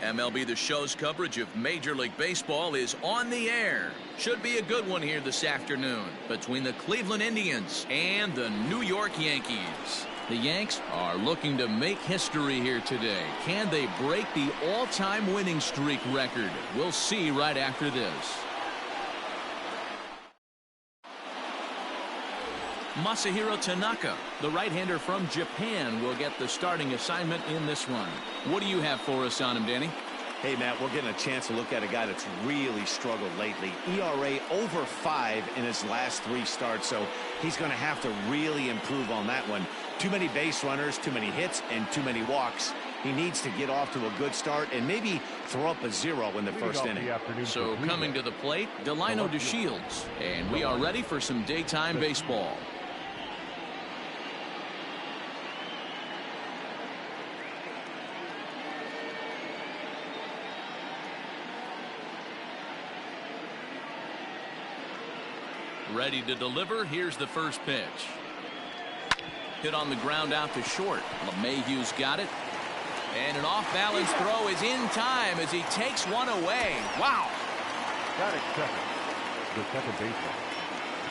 MLB The Show's coverage of Major League Baseball is on the air. Should be a good one here this afternoon between the Cleveland Indians and the New York Yankees. The Yanks are looking to make history here today. Can they break the all-time winning streak record? We'll see right after this. Masahiro Tanaka, the right-hander from Japan, will get the starting assignment in this one. What do you have for us on him, Danny? Hey, Matt, we're getting a chance to look at a guy that's really struggled lately. ERA over 5 in his last 3 starts, so he's going to have to really improve on that one. Too many base runners, too many hits, and too many walks. He needs to get off to a good start and maybe throw up a 0 in the first inning. So coming to the plate, Delino DeShields, and we are ready for some daytime baseball. Ready to deliver. Here's the first pitch. Hit on the ground out to short. LeMahieu's got it. And an off-balance throw is in time as he takes one away. Wow. Got it, second. The second baseman,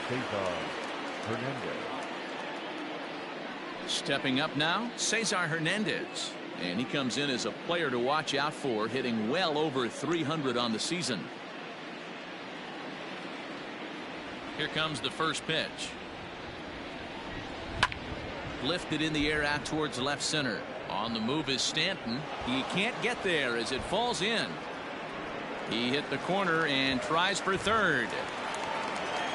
Cesar Hernandez. Stepping up now, Cesar Hernandez. And he comes in as a player to watch out for, hitting well over 300 on the season. Here comes the first pitch. Lifted in the air out towards left center. On the move is Stanton. He can't get there as it falls in. He hit the corner and tries for third.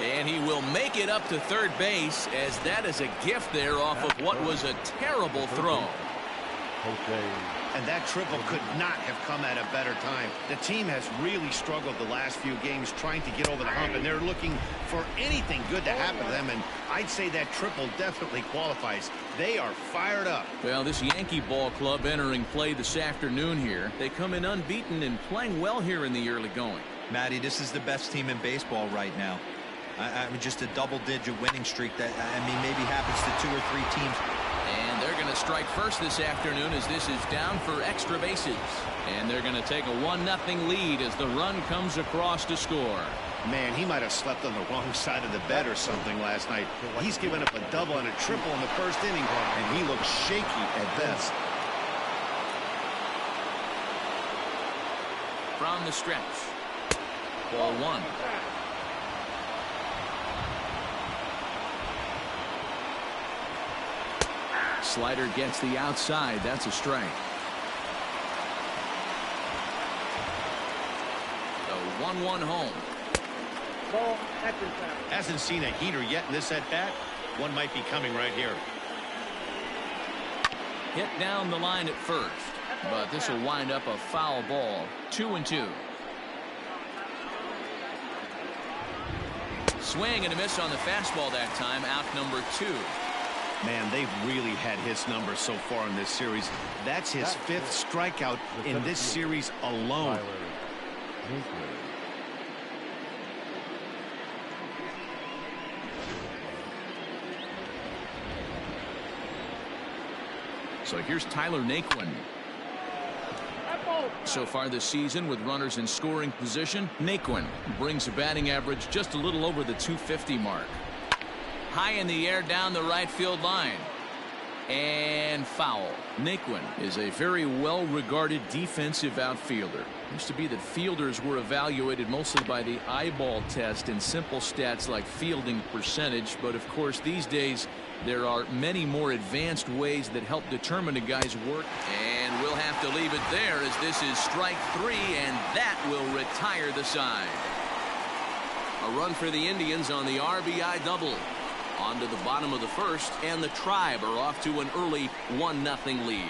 And he will make it up to third base as that is a gift there off of what was a terrible throw. And that triple could not have come at a better time. The team has really struggled the last few games trying to get over the hump, and they're looking for anything good to happen to them, and I'd say that triple definitely qualifies. They are fired up. Well, this Yankee ball club entering play this afternoon here. They come in unbeaten and playing well here in the early going. Matty, this is the best team in baseball right now. I mean, just a double-digit winning streak that, I mean, maybe happens to 2 or 3 teams. And they're going to strike first this afternoon as this is down for extra bases. And they're going to take a 1-0 lead as the run comes across to score. Man, he might have slept on the wrong side of the bed or something last night. He's given up a double and a triple in the first inning, and he looks shaky at best. From the stretch. Ball 1. Slider gets the outside. That's a strike. The 1-1 home. Hasn't seen a heater yet in this at-bat. One might be coming right here. Hit down the line at first, but this will wind up a foul ball. 2-2. Swing and a miss on the fastball that time. Out number 2. Man, they've really had his number so far in this series. That's his 5th strikeout in this series alone. So here's Tyler Naquin. So far this season with runners in scoring position, Naquin brings a batting average just a little over the 250 mark. High in the air down the right field line. And foul. Naquin is a very well-regarded defensive outfielder. Used to be that fielders were evaluated mostly by the eyeball test and simple stats like fielding percentage, but of course these days there are many more advanced ways that help determine a guy's work. And we'll have to leave it there as this is strike 3, and that will retire the side. A run for the Indians on the RBI double. On to the bottom of the first, and the Tribe are off to an early 1-0 lead.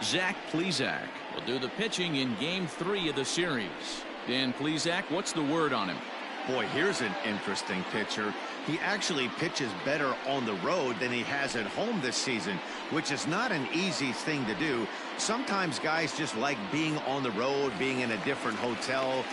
Zach Plesac will do the pitching in Game 3 of the series. Dan Plesac, what's the word on him? Boy, here's an interesting pitcher. He actually pitches better on the road than he has at home this season, which is not an easy thing to do. Sometimes guys just like being on the road, being in a different hotel,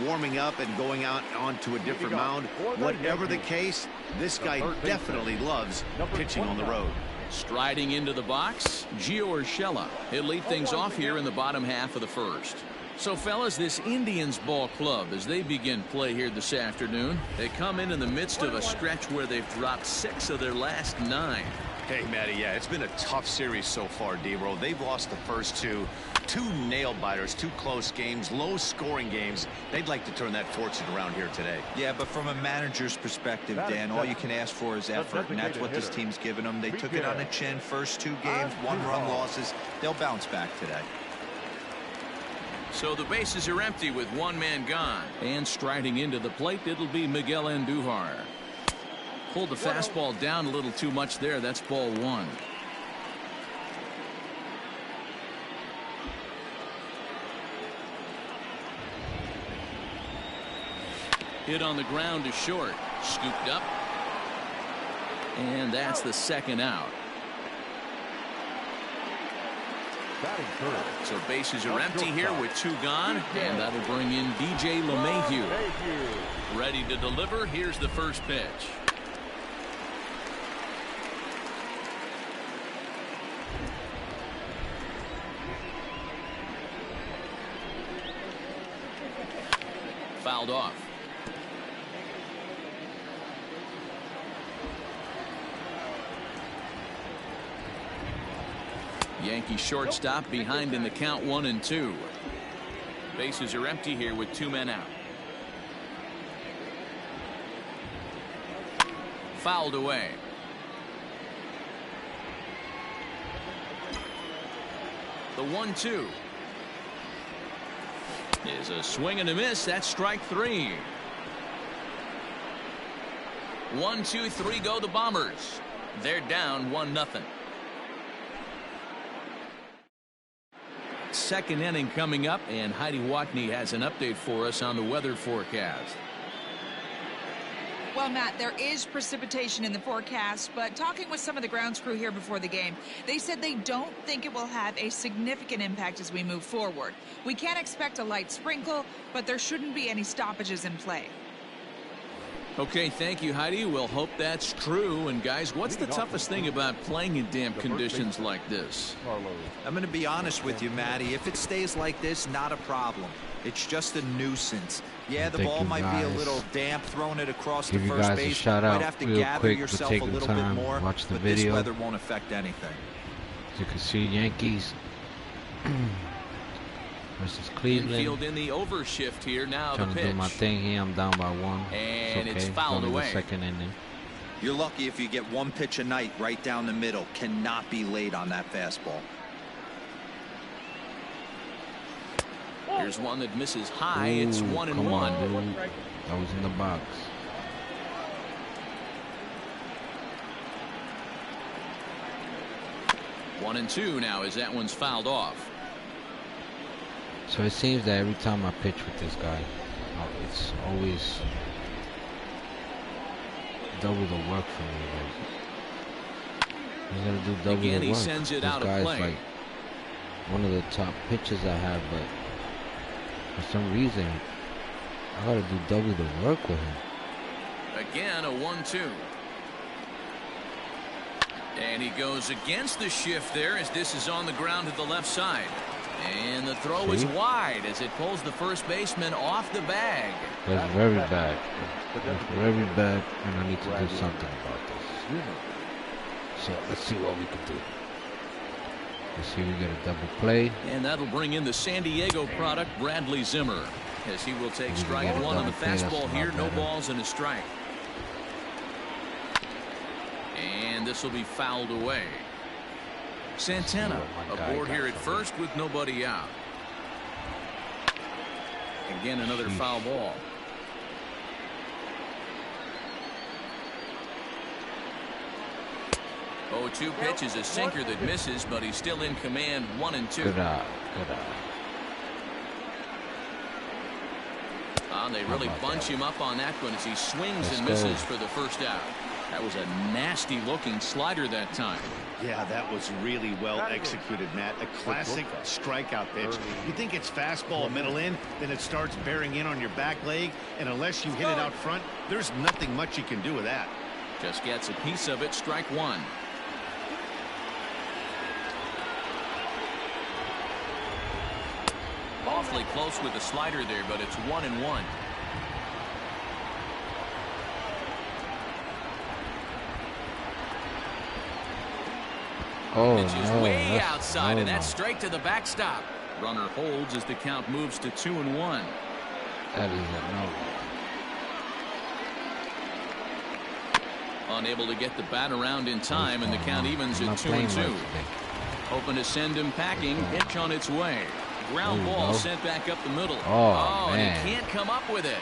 warming up and going out onto a different mound. Whatever the case, this guy definitely loves pitching on the road. Striding into the box, Gio Urshela. He'll lead things off here in the bottom half of the first. So, fellas, this Indians ball club, as they begin play here this afternoon, they come in the midst of a stretch where they've dropped 6 of their last 9. Hey, Matty, yeah, it's been a tough series so far, D-Roll. They've lost the first two nail-biters, 2 close games, low-scoring games. They'd like to turn that fortune around here today. Yeah, but from a manager's perspective, Dan, all you can ask for is effort, and that's what this team's given them. They took it on the chin first 2 games, 1-run losses. They'll bounce back today. So the bases are empty with 1 man gone. And striding into the plate, it'll be Miguel Andujar. Pulled the fastball down a little too much there. That's ball 1. Hit on the ground to short. Scooped up. And that's the second out. So bases are empty here with 2 gone. And that'll bring in DJ LeMahieu. Ready to deliver. Here's the first pitch. Fouled off. Yankee shortstop behind in the count 1-2. Bases are empty here with 2 men out. Fouled away. The 1-2 is a swing and a miss. That's strike 3. 1, 2, 3 go the Bombers. They're down 1-0. Second inning coming up, and Heidi Watney has an update for us on the weather forecast. Well, Matt, there is precipitation in the forecast, but talking with some of the grounds crew here before the game, they said they don't think it will have a significant impact as we move forward. We can expect a light sprinkle, but there shouldn't be any stoppages in play. Okay, thank you, Heidi. We'll hope that's true. And, guys, what's the toughest thing about playing in damp conditions like this? I'm going to be honest with you, Matty. If it stays like this, not a problem. It's just a nuisance. Yeah, the ball might be a little damp, throwing it across the first base. Shout might out have to real gather quick yourself for a taking little time bit more, watch the but video. This weather won't affect anything. As you can see, Yankees versus Cleveland. Infield in the overshift here. Now Trying the to pitch. do my thing here. I'm down by 1. And it's it's fouled only away. The second inning. You're lucky if you get 1 pitch a night right down the middle. Cannot be late on that fastball. Here's one that misses high. Ooh, It's 1-1. Come on, dude. That was in the box. One and 2 now as that one's fouled off. So it seems that every time I pitch with this guy, it's always double the work for me. Like, he's gonna do double Again, the he work. sends it This out of guy's play. like one of the top pitchers I have, but for some reason I gotta do double the work with him. Again, a 1-2. And he goes against the shift there as this is on the ground to the left side. And the throw is wide as it pulls the first baseman off the bag. That's very bad. That's very bad, and I need to do something about this. So let's see what we can do. Let's see if we get a double play. And that'll bring in the San Diego product, Bradley Zimmer, as he will take strike 1 on the fastball here. No balls and a strike. And this will be fouled away. Santana aboard here at first with nobody out. Again, another foul ball. Oh, 2 pitches, a sinker that misses, but he's still in command. 1-2. Good eye. Good eye. They really bunch him up on that one as he swings and misses for the first out. That was a nasty looking slider that time. Yeah, that was really well executed, Matt. A classic strikeout pitch. You think it's fastball middle in, then it starts bearing in on your back leg, and unless you hit it out front, there's nothing much you can do with that. Just gets a piece of it. Strike 1. awfully close with the slider there, but it's 1-1. Oh, Pitch is no, way outside, no, and that's no. straight to the backstop. Runner holds as the count moves to 2-1. That is a no. Unable to get the bat around in time, and the count evens at 2-2. Hoping to send him packing. Pitch on its way. Ground ball sent back up the middle. Oh, man. And he can't come up with it.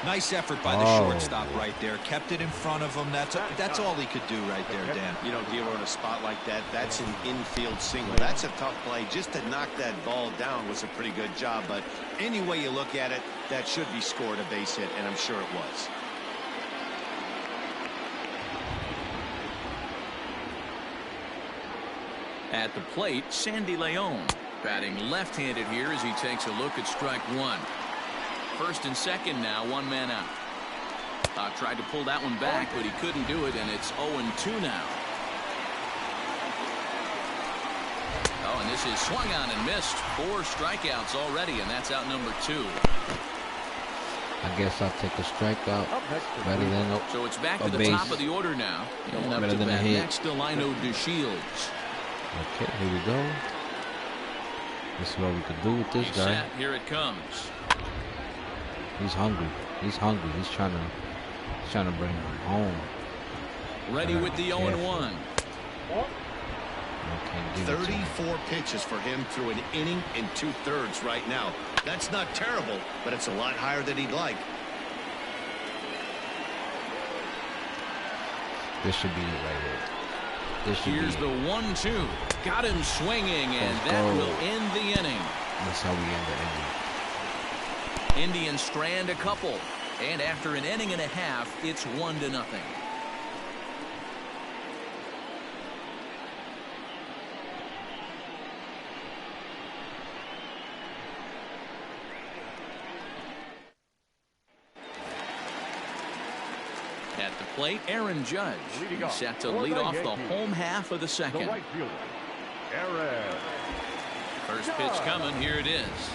Nice effort by the shortstop right there. Kept it in front of him. That's all he could do right there, Dan. You know, Guillermo, in a spot like that, that's an infield single. That's a tough play. Just to knock that ball down was a pretty good job. But any way you look at it, that should be scored a base hit, and I'm sure it was. At the plate, Sandy Leon. Batting left-handed here as he takes a look at strike one. First and second now, one man out. Tried to pull that one back, but he couldn't do it, and it's 0-2 now. Oh, and this is swung on and missed. 4 strikeouts already, and that's out number 2. I guess I'll take a strikeout. Better than So it's back to the base. top of the order now. And up to bat next to Lino DeShields. Okay, here we go. This is what we could do with this guy. Set. Here it comes. He's hungry. He's hungry. He's trying to bring him home. Ready with the 0-1. 34 pitches for him through an inning and 2/3 right now. That's not terrible, but it's a lot higher than he'd like. This should be it right here. This should Here's be the 1-2. Got him swinging, and that will end the inning. That's how we end the inning. Indians strand a couple, and after an inning and a half, it's 1-0. At the plate, Aaron Judge. He's set to lead off the home half of the second. The right fielder, Aaron. First pitch coming. Here it is.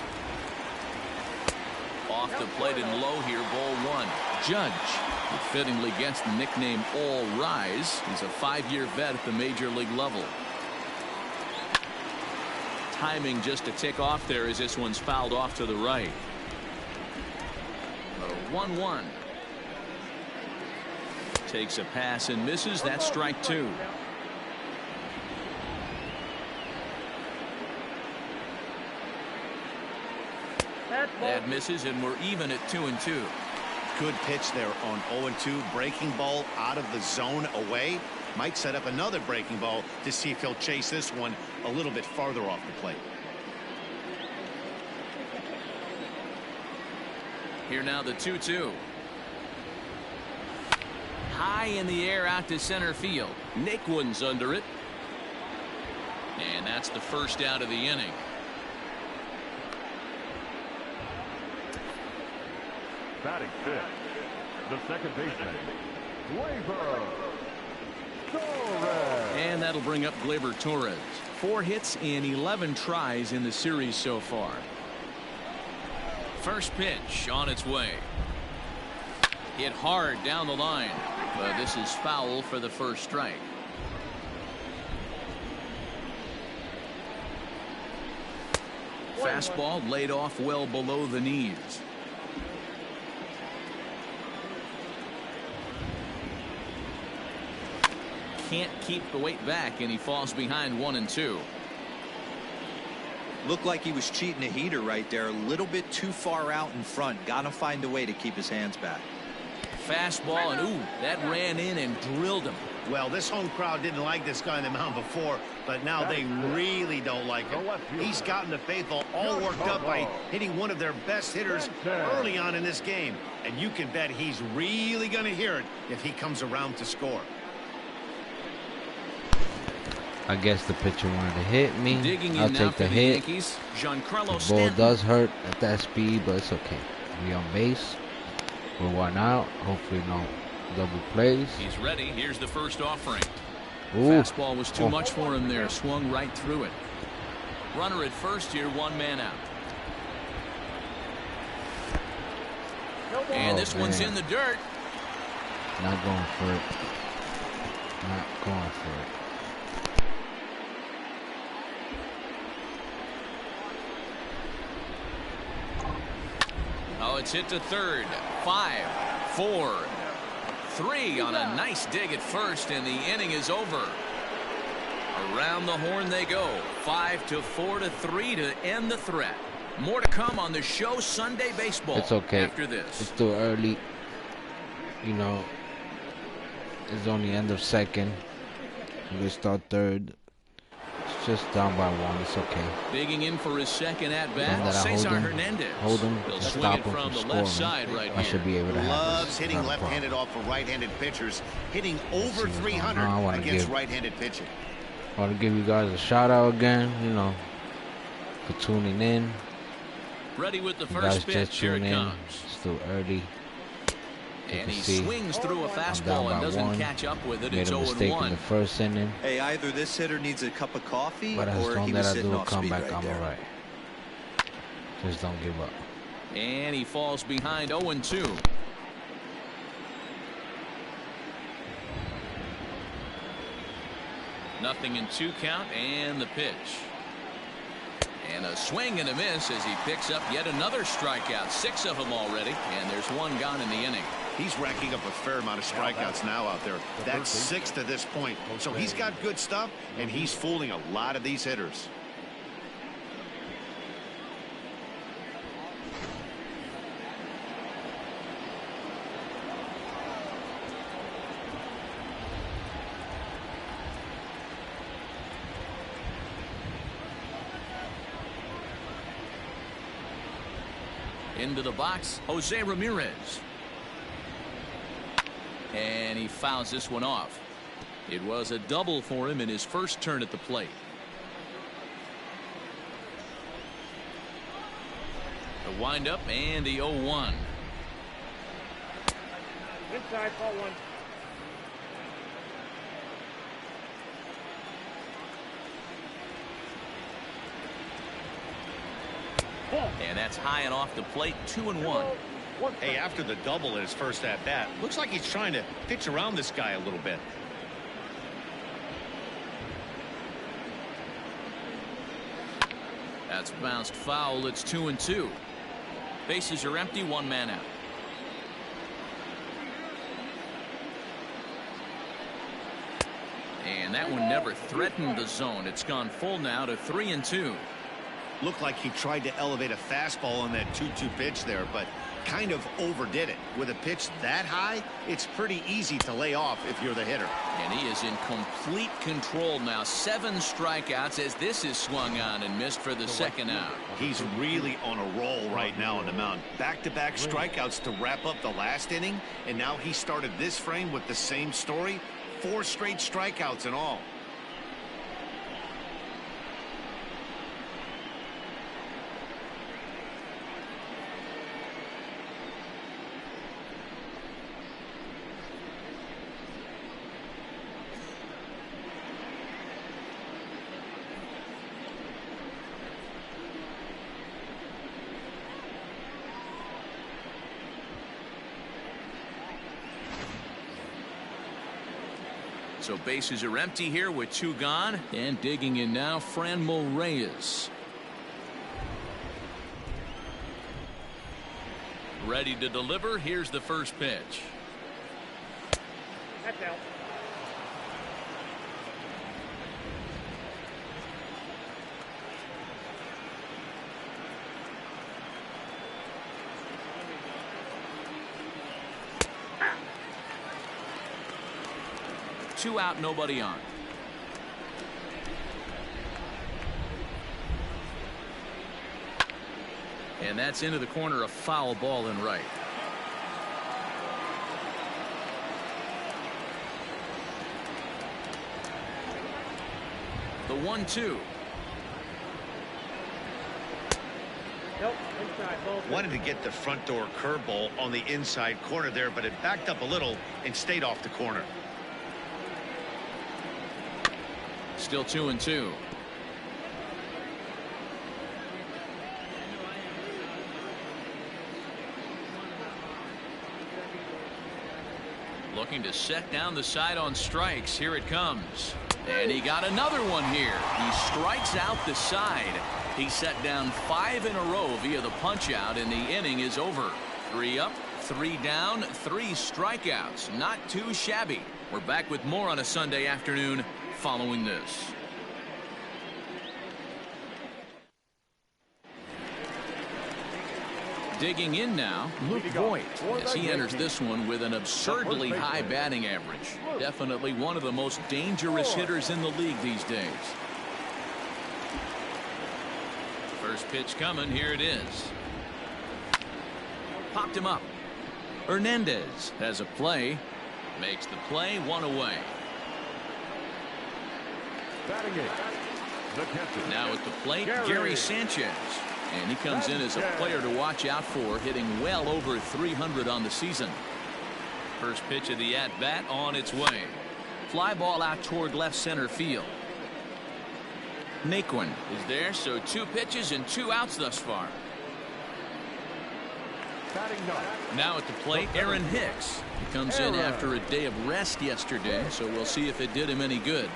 Off the plate and low here, ball 1. Judge, who fittingly gets the nickname All Rise. He's a 5-year vet at the major league level. Timing just a tick off there as this one's fouled off to the right. 1-1. Takes a pass and misses. That's strike 2. That misses, and we're even at 2-2. Good pitch there on 0-2. Breaking ball out of the zone away. Might set up another breaking ball to see if he'll chase this one a little bit farther off the plate. Here now the 2-2. High in the air out to center field. Naquin's under it. And that's the first out of the inning. Batting fifth, the second baseman, Gleyber Torres. And that'll bring up Gleyber Torres. 4 hits in 11 tries in the series so far. First pitch on its way. Hit hard down the line, but this is foul for the first strike. Fastball laid off well below the knees. Can't keep the weight back, and he falls behind 1-2. Looked like he was cheating a heater right there. A little bit too far out in front. Got to find a way to keep his hands back. Fastball, and ooh, that ran in and drilled him. Well, this home crowd didn't like this guy on the mound before, but now they really don't like him. He's gotten the faithful all worked up by hitting one of their best hitters early on in this game. And you can bet he's really going to hear it if he comes around to score. I guess the pitcher wanted to hit me. I'll take the hit. Yankees, The ball does hurt at that speed, but it's okay. We on base. We're 1 out. Hopefully no double plays. He's ready. Here's the first offering. Ooh. Fastball was too much for him there. Swung right through it. Runner at first here, 1 man out. And this one's in the dirt. Not going for it. Not going for it. Oh, it's hit to third. 5, 4, 3 on a nice dig at first, and the inning is over. Around the horn they go. 5-4 to 3 to end the threat. More to come on the show Sunday Baseball. It's okay. After this. It's still early. You know, it's only end of second. We start third. It's just down by 1. It's okay. Digging in for his second at bat. That I Cesar Hernandez. Hold him. They'll swing Stop it him from the from left scoring. side right I should be able to have Loves this. hitting Not a left-handed problem. off of right-handed pitchers, hitting over see what's going 300 on. I wanna against give- right-handed pitching. I want to give you guys a shout out again, you know, for tuning in. Ready with the You guys first pitch. just Here tune it in. comes. It's still early. You And can he see swings through a down fastball and by doesn't 1. catch up with it. Made It's a 0-1. mistake in the first inning, Hey, either this hitter needs a cup of coffee but as or long he as was I sitting do a off speed comeback, right I'm there. alright. Just don't give up. And he falls behind 0-2. Nothing in 2 count, and the pitch. And a swing and a miss as he picks up yet another strikeout. 6 of them already, and there's 1 gone in the inning. He's racking up a fair amount of strikeouts now out there. That's 6 to this point. So he's got good stuff, and he's fooling a lot of these hitters. Into the box, Jose Ramirez. And he fouls this one off. It was a double for him in his first turn at the plate. The windup and the 0-1. Inside, ball 1. And that's high and off the plate. 2-1. Hey, after the double in his first at-bat, looks like he's trying to pitch around this guy a little bit. That's bounced foul. It's 2-2. Bases are empty. 1 man out. And that one never threatened the zone. It's gone full now to 3-2. Looked like he tried to elevate a fastball on that 2-2 pitch there, but kind of overdid it. With a pitch that high, it's pretty easy to lay off if you're the hitter. And he is in complete control now. 7 strikeouts as this is swung on and missed for the second out. He's really on a roll right now on the mound. Back-to-back strikeouts to wrap up the last inning, and now he started this frame with the same story. 4 straight strikeouts in all. So bases are empty here with 2 gone. And digging in now, Franmil Reyes. Ready to deliver. Here's the first pitch. That's out. Two out, nobody on. And that's into the corner, a foul ball in right. The 1-2. Nope, inside, ball 2. Wanted to get the front door curveball on the inside corner there, but it backed up a little and stayed off the corner. Still 2-2. Looking to set down the side on strikes. Here it comes. And he got another one here. He strikes out the side. He set down 5 in a row via the punch out, and the inning is over. 3 up, 3 down, 3 strikeouts. Not too shabby. We're back with more on a Sunday afternoon following this. Digging in now, Luke Voigt, as he enters this one with an absurdly high batting average. Definitely one of the most dangerous hitters in the league these days. First pitch coming. Here it is. Popped him up. Hernandez has a play. Makes the play, 1 away. Now at the plate, Gary Sanchez. And he comes in as a player to watch out for, hitting well over 300 on the season. First pitch of the at-bat on its way. Fly ball out toward left center field. Naquin is there, so 2 pitches and 2 outs thus far. Now at the plate, Aaron Hicks. He comes in after a day of rest yesterday, so we'll see if it did him any good.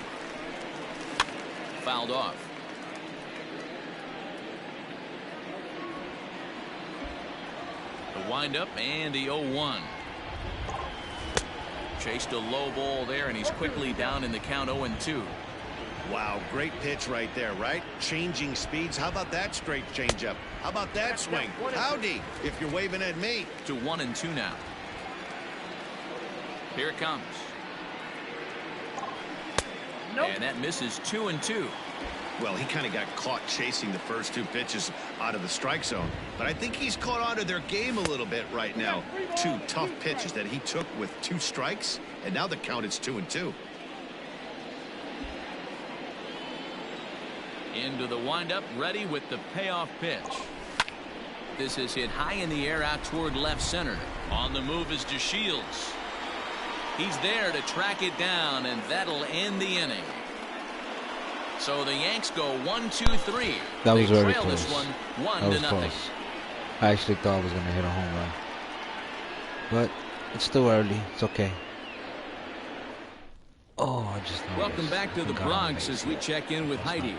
Fouled off. The windup and the 0-1. Chased a low ball there, and he's quickly down in the count 0-2. Wow, great pitch right there, right? Changing speeds. How about that straight changeup? How about that swing? Howdy, if you're waving at me. To 1-2 now. Here it comes. Nope. And that misses 2-2. Well, he kind of got caught chasing the first 2 pitches out of the strike zone. But I think he's caught on to their game a little bit right now. 2 tough pitches that he took with 2 strikes, and now the count is 2-2. Into the windup, ready with the payoff pitch. This is hit high in the air out toward left center. On the move is DeShields. He's there to track it down, and that'll end the inning. So the Yanks go 1-2-3. That was very trail close. This one 1-0. That was close. I actually thought I was going to hit a home run. But it's still early. It's okay. Oh, I just noticed. Welcome back to the Bronx as we check in with Heidi.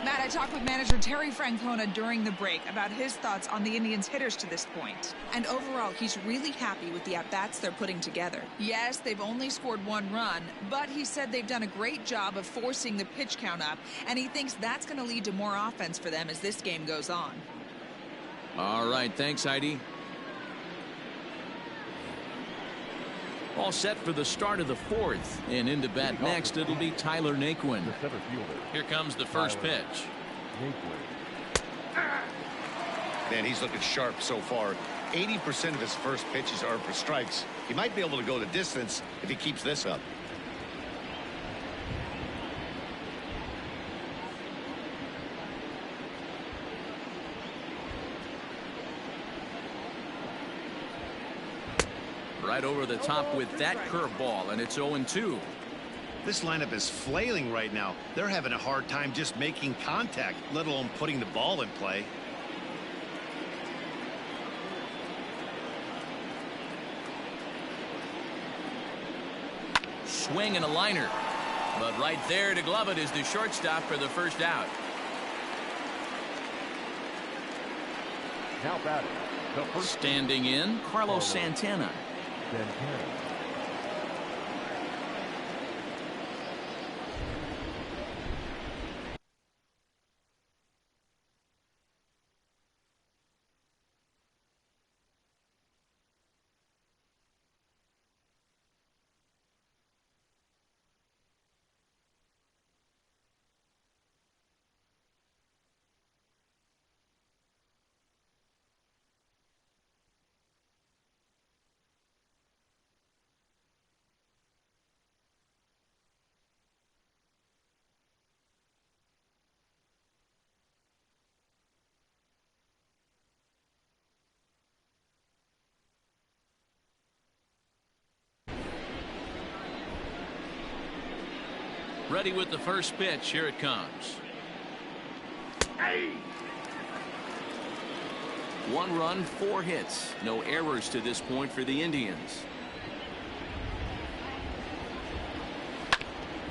Matt, I talked with manager Terry Francona during the break about his thoughts on the Indians' hitters to this point. And overall, he's really happy with the at-bats they're putting together. Yes, they've only scored 1 run, but he said they've done a great job of forcing the pitch count up, and he thinks that's going to lead to more offense for them as this game goes on. All right, thanks, Heidi. All set for the start of the 4th, and into bat next it'll be Tyler Naquin. Here comes the first pitch. Man, he's looking sharp so far. 80% of his first pitches are for strikes. He might be able to go the distance if he keeps this up. Right over the top with that curveball, and it's 0-2. This lineup is flailing right now. They're having a hard time just making contact, let alone putting the ball in play. Swing and a liner. But right there to glove it is the shortstop for the first out. Now batting. The first Standing in, Carlos Santana. Ready with the first pitch. Here it comes. 1 run, 4 hits. No errors to this point for the Indians.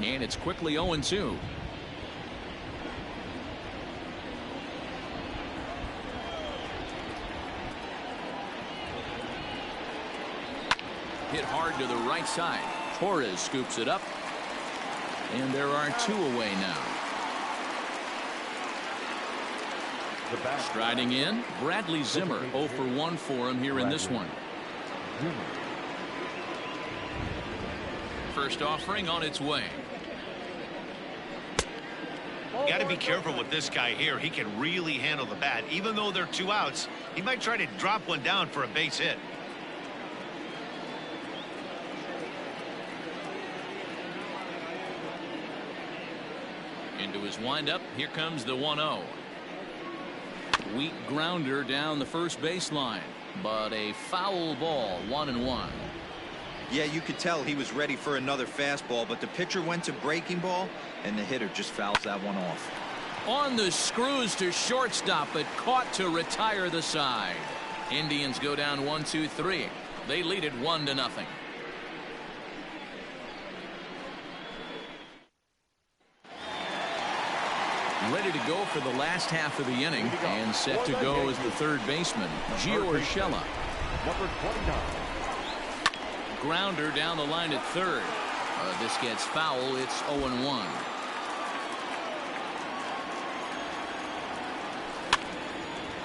And it's quickly 0-2. Hit hard to the right side. Torres scoops it up. And there are 2 away now. Striding in, Bradley Zimmer. 0 for 1 for him here in this one. First offering on its way. Got to be careful with this guy here. He can really handle the bat. Even though they're 2 outs, he might try to drop one down for a base hit. Into his windup. Here comes the 1-0. Weak grounder down the first baseline, but a foul ball. 1-1. Yeah, you could tell he was ready for another fastball, but the pitcher went to breaking ball, and the hitter just fouls that one off. On the screws to shortstop, but caught to retire the side. Indians go down 1-2-3. They lead it 1-0. Ready to go for the last half of the inning, and set to go as the third baseman, Gio Urshela. Number 29. Grounder down the line at third. This gets foul. It's 0-1.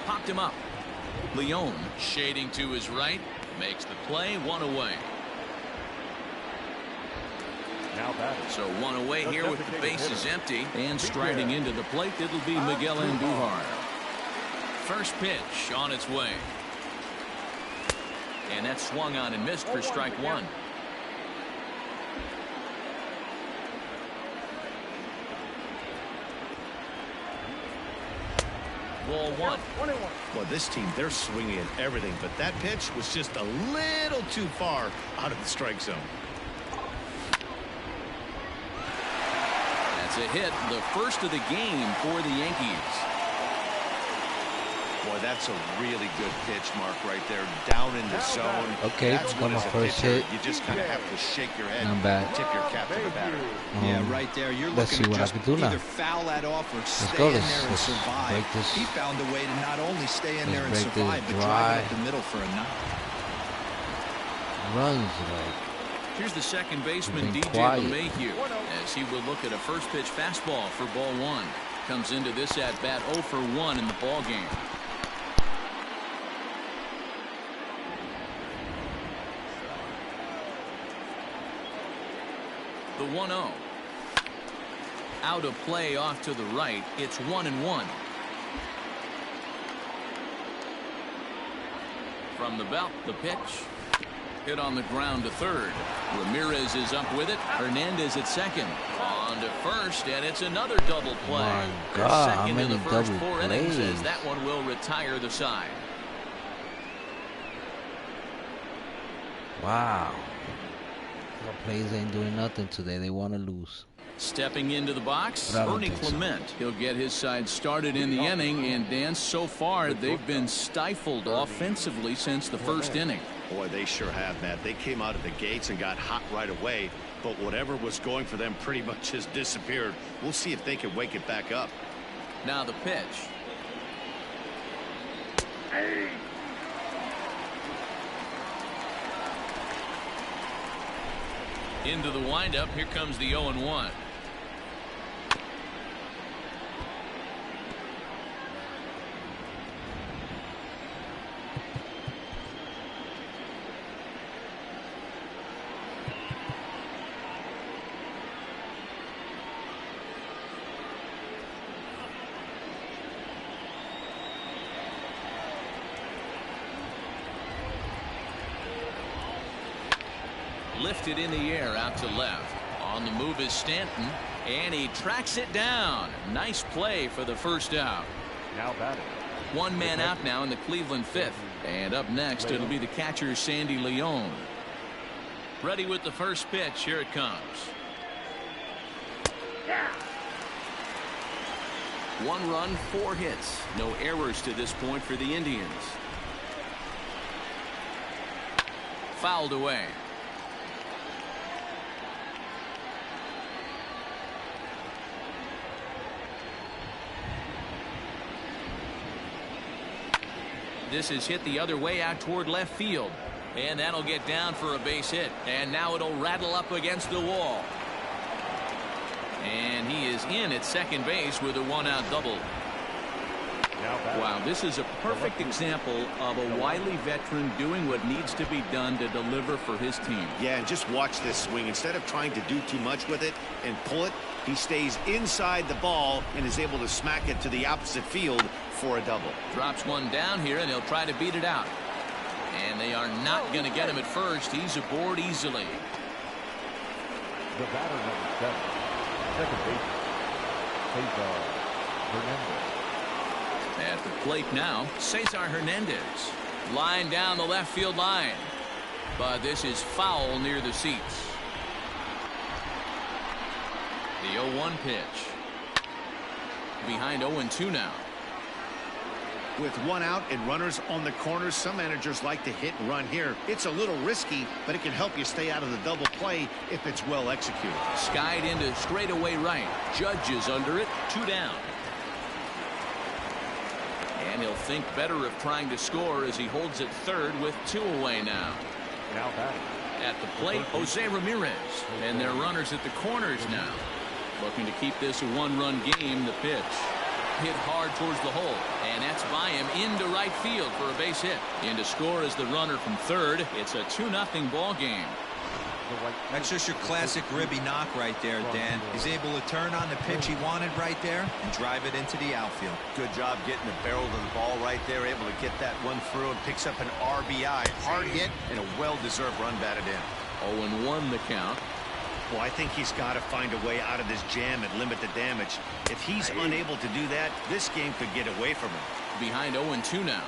Popped him up. Leon shading to his right. Makes the play. 1 away. So 1 away here with the bases empty. And striding into the plate, it'll be Miguel Andujar. First pitch on its way. And that's swung on and missed for strike 1. Ball 1. Well, this team, they're swinging at everything, but that pitch was just a little too far out of the strike zone. That's a hit, the first of the game for the Yankees. Boy, that's a really good pitch, Mark, right there, down in the zone. Okay, that's got my as a first pitcher, hit. You just kind of have to shake your head, Not bad. tip your cap to the batter. Yeah, right there. You're let's looking see to what I just can do now. either foul that off or stay go. in there and Let's survive. break this. He found a way to not only stay in there and Let's break survive, this but drive it dry. up the middle for a knock. Runs like. Here's the second baseman, Been DJ quiet. LeMahieu, as he will look at a first pitch fastball for ball 1. Comes into this at bat 0 for 1 in the ball game. The 1-0. Out of play off to the right. It's 1-1. From the belt, the pitch. Hit on the ground to third. Ramirez is up with it. Hernandez at second. On to first, and it's another double play. My Their God, second how in the many first double 4 innings, plays? as that one will retire the side. Wow. The plays ain't doing nothing today. They want to lose. Stepping into the box, But I don't Ernie think so. Clement. He'll get his side started in the inning, and Dan, so far they've been stifled offensively since the first inning. Boy, they sure have, Matt. They came out of the gates and got hot right away, but whatever was going for them pretty much has disappeared. We'll see if they can wake it back up. Now the pitch. Into the windup. Here comes the 0-1. Lifted in the air out to left. On the move is Stanton, and he tracks it down. Nice play for the first out. Now batting. 1 man out now in the Cleveland 5th. And up next, it'll be the catcher, Sandy Leon. Ready with the first pitch. Here it comes. 1 run, 4 hits. No errors to this point for the Indians. Fouled away. This is hit the other way out toward left field. And that'll get down for a base hit. And now it'll rattle up against the wall. And he is in at second base with a one-out double. Wow, this is a perfect example of a wily veteran doing what needs to be done to deliver for his team. Yeah, and just watch this swing. Instead of trying to do too much with it and pull it, he stays inside the ball and is able to smack it to the opposite field for a double. Drops one down here, and he'll try to beat it out. And they are not going to get him at first. He's aboard easily. The batter number 7, second baseman, Cesar Hernandez. At the plate now, Cesar Hernandez. Line down the left field line. But this is foul near the seats. The 0-1 pitch. Behind 0-2 now. With one out and runners on the corners, some managers like to hit and run here. It's a little risky, but it can help you stay out of the double play if it's well executed. Skied into straightaway right. Judge is under it. 2 down. And he'll think better of trying to score as he holds it third with 2 away now. Now batting. At the plate, Jose Ramirez. And their runners at the corners now. Looking to keep this a 1-run game. The pitch. Hit hard towards the hole. And that's by him into right field for a base hit. In to score is the runner from third. It's a 2-0 ball game. That's just your classic ribby knock right there, Dan. He's able to turn on the pitch he wanted right there and drive it into the outfield. Good job getting the barrel to the ball right there, able to get that one through and picks up an RBI. Hard hit and a well-deserved run batted in. 0-1 the count. Well, I think he's got to find a way out of this jam and limit the damage. If he's unable to do that, this game could get away from him. Behind 0-2 now.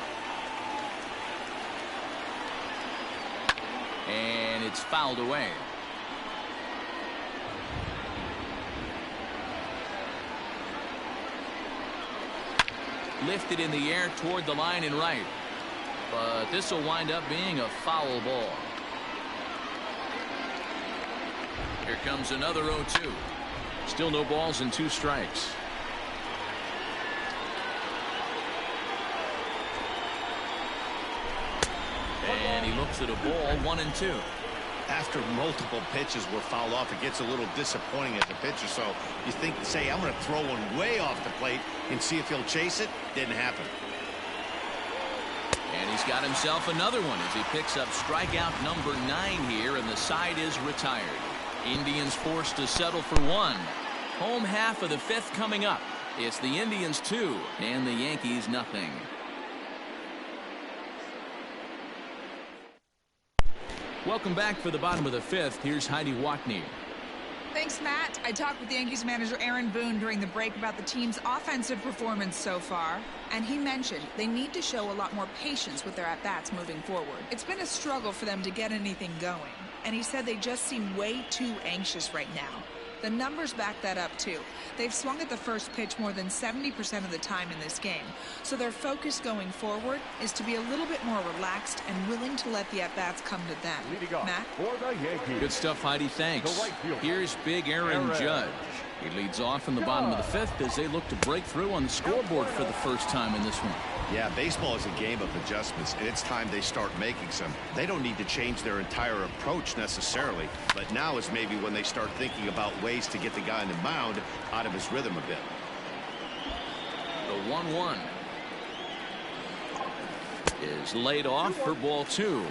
And it's fouled away. Lifted in the air toward the line and right. But this will wind up being a foul ball. Here comes another 0-2. Still no balls and 2 strikes. And he looks at a ball, 1-2. After multiple pitches were fouled off, it gets a little disappointing as a pitcher. So you think, say, I'm going to throw one way off the plate and see if he'll chase it. Didn't happen. And he's got himself another one as he picks up strikeout number 9 here, and the side is retired. Indians forced to settle for 1. Home half of the 5th coming up. It's the Indians 2 and the Yankees nothing. Welcome back for the bottom of the 5th. Here's Heidi Watney. Thanks, Matt. I talked with Yankees manager Aaron Boone during the break about the team's offensive performance so far, and he mentioned they need to show a lot more patience with their at-bats moving forward. It's been a struggle for them to get anything going, and he said they just seem way too anxious right now. The numbers back that up, too. They've swung at the first pitch more than 70% of the time in this game, so their focus going forward is to be a little bit more relaxed and willing to let the at-bats come to them. Matt? For the Yankees. Good stuff, Heidi. Thanks. The right fielder, Here's big Aaron Judge. He leads off in the bottom of the 5th as they look to break through on the scoreboard for the first time in this one. Yeah, baseball is a game of adjustments, and it's time they start making some. They don't need to change their entire approach necessarily, but now is maybe when they start thinking about ways to get the guy on the mound out of his rhythm a bit. The 1-1 is laid off for ball 2.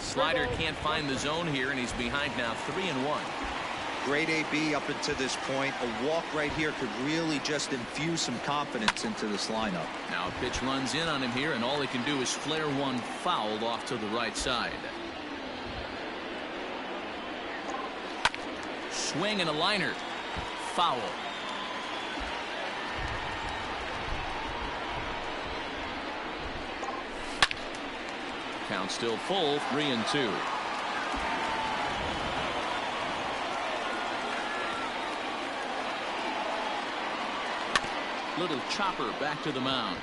Slider can't find the zone here, and he's behind now 3-1. Great AB up until this point. A walk right here could really just infuse some confidence into this lineup. Now a pitch runs in on him here, and all he can do is flare one fouled off to the right side. Swing and a liner. Foul. Count still full, 3-2. Little chopper back to the mound.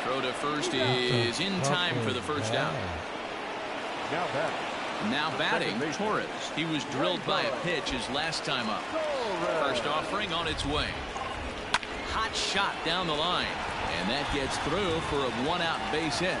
Throw to first is in time for the first out. Now that Now batting, Torres. He was drilled by a pitch his last time up. First offering on its way. Hot shot down the line. And that gets through for a one-out base hit.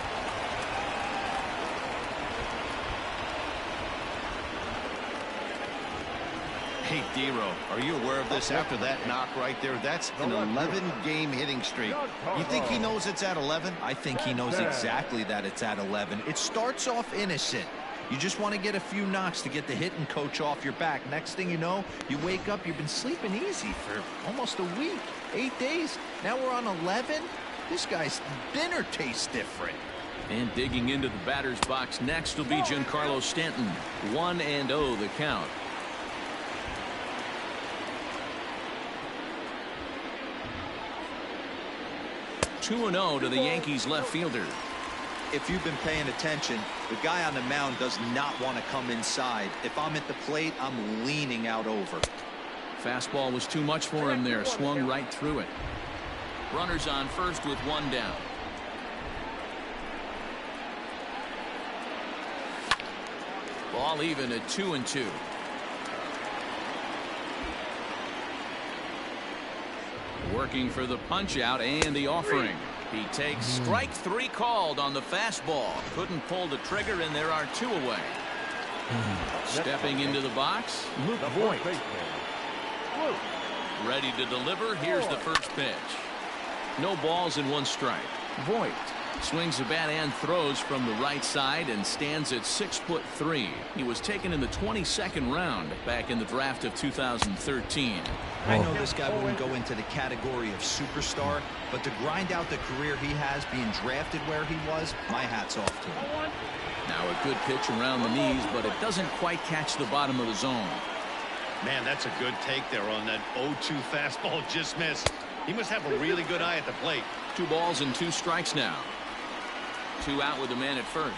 Hey, Dero, are you aware of this after that knock right there? That's an 11-game hitting streak. You think he knows it's at 11? I think he knows exactly that it's at 11. It starts off innocent. You just want to get a few knocks to get the hitting coach off your back. Next thing you know, you wake up, you've been sleeping easy for almost a week, 8 days. Now we're on 11. This guy's dinner tastes different. And digging into the batter's box next will be Giancarlo Stanton. 1-0 the count. Two-0 to the Yankees left fielder. If you've been paying attention, the guy on the mound does not want to come inside. If I'm at the plate, I'm leaning out over. Fastball was too much for him there. Swung right through it. Runners on first with one down. Ball even at 2-2. Working for the punch out and the offering. He takes strike three called on the fastball. Couldn't pull the trigger, and there are two away. Stepping into the box, Luke Voigt. Ready to deliver. Here's the first pitch. No balls and one strike. Voigt swings the bat and throws from the right side and stands at 6'3". He was taken in the 22nd round back in the draft of 2013. I know this guy wouldn't go into the category of superstar, but to grind out the career he has being drafted where he was, my hat's off to him. Now a good pitch around the knees, but it doesn't quite catch the bottom of the zone. Man, that's a good take there on that 0-2 fastball. Just missed. He must have a really good eye at the plate. 2 balls and 2 strikes now. 2 out with a man at first.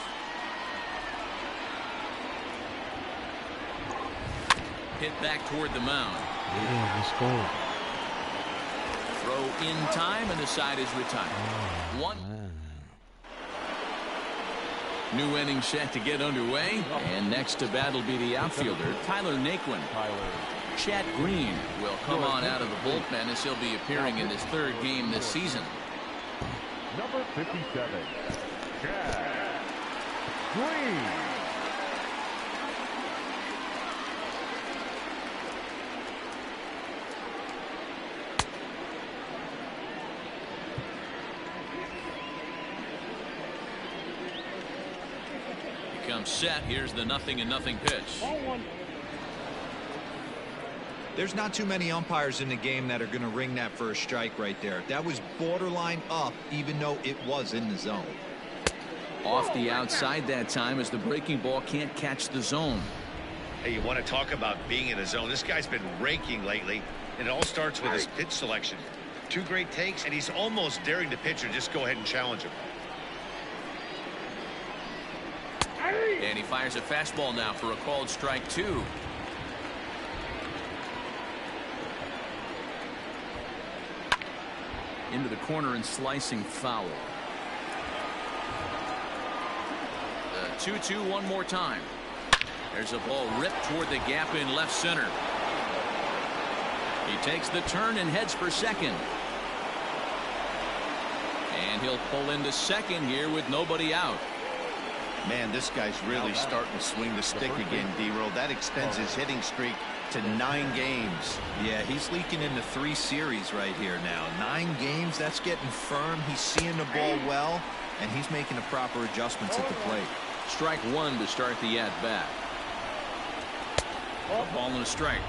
Hit back toward the mound. Yeah, let's go. Throw in time, and the side is retired. One. New inning set to get underway, and next to bat will be the outfielder, Tyler Naquin. Chad Green will come on out of the bullpen as he'll be appearing in his 3rd game this season. Number 57, Chad Green. Comes set. Here's the 0-0 pitch. There's not too many umpires in the game that are going to ring that first strike right there. That was borderline up, even though it was in the zone. Off the outside that time as the breaking ball can't catch the zone. Hey, you want to talk about being in the zone? This guy's been raking lately, and it all starts with his pitch selection. 2 great takes, and he's almost daring the pitcher just go ahead and challenge him. And he fires a fastball now for a called strike 2. Into the corner and slicing foul. The 2-2 one more time. There's a ball ripped toward the gap in left center. He takes the turn and heads for second. And he'll pull into second here with nobody out. Man, this guy's really starting to swing the stick again, Dero. That extends his hitting streak to 9 games. Yeah, he's leaking into 3 series right here now. 9 games, that's getting firm. He's seeing the ball well, and he's making the proper adjustments at the plate. Strike 1 to start the at-bat. A ball and a strike.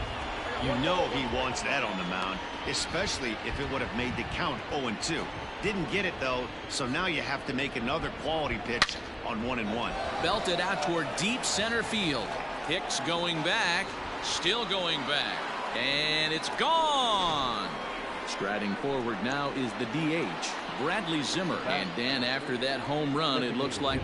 You know he wants that on the mound, especially if it would have made the count 0-2. Didn't get it, though, so now you have to make another quality pitch on 1-1. Belted out toward deep center field. Hicks going back, still going back, and it's gone. Striding forward now is the DH, Bradley Zimmer. And Dan, after that home run, it looks like